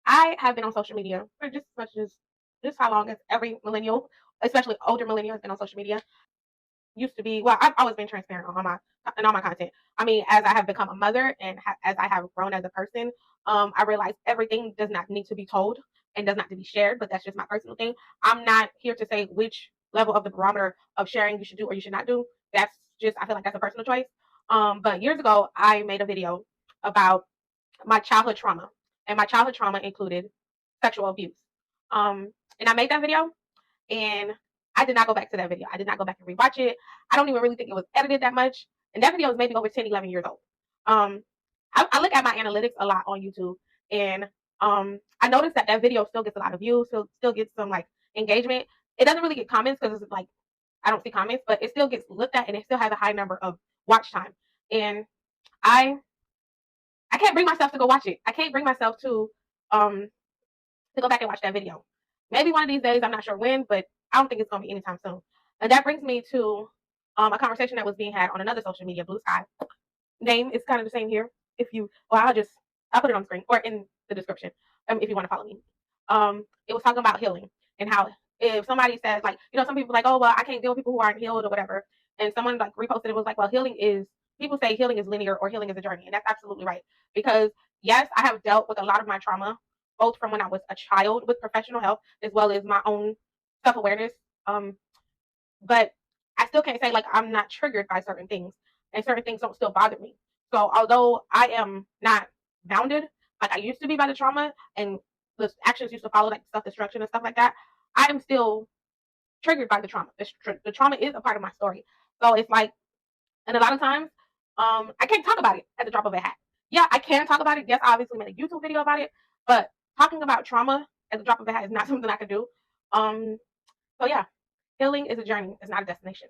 I have been on social media for just as much as just how long as every millennial, especially older millennials, has been on social media. Used to be, well, I've always been transparent on all my content. I mean, as I have become a mother and as I have grown as a person, I realize everything does not need to be told and does not need to be shared. But that's just my personal thing. I'm not here to say which level of the barometer of sharing you should do or you should not do. That's just, I feel like that's a personal choice. But years ago, I made a video about my childhood trauma, and my childhood trauma included sexual abuse. And I made that video, and I did not go back to that video. I did not go back and rewatch it. I don't even really think it was edited that much. And that video is maybe over 10, 11 years old. Um, I look at my analytics a lot on YouTube, and I noticed that that video still gets a lot of views, still gets some like engagement. It doesn't really get comments because it's like I don't see comments, but it still gets looked at and it still has a high number of watch time. And I I can't bring myself to go watch it. I can't bring myself um to go back and watch that video. Maybe one of these days, I'm not sure when, but I don't think it's gonna be anytime soon. And that brings me to a conversation that was being had on another social media, Blue Sky. Name is kind of the same here. If you, well, I'll put it on screen or in the description if you want to follow me. It was talking about healing and how if somebody says like, some people like, oh well, I can't deal with people who aren't healed or whatever, and someone like reposted it was like, well, healing is people say healing is linear or healing is a journey, and that's absolutely right because yes, I have dealt with a lot of my trauma both from when I was a child with professional help as well as my own self awareness. But I still can't say like I'm not triggered by certain things and certain things don't still bother me. So although I am not bounded like I used to be by the trauma and the actions used to follow like self destruction and stuff like that, I am still triggered by the trauma. The trauma is a part of my story. So it's like, and a lot of times, I can't talk about it at the drop of a hat. Yeah, I can talk about it. Yes, I obviously made a YouTube video about it, but talking about trauma at the drop of a hat is not something I can do. So yeah, healing is a journey. It's not a destination.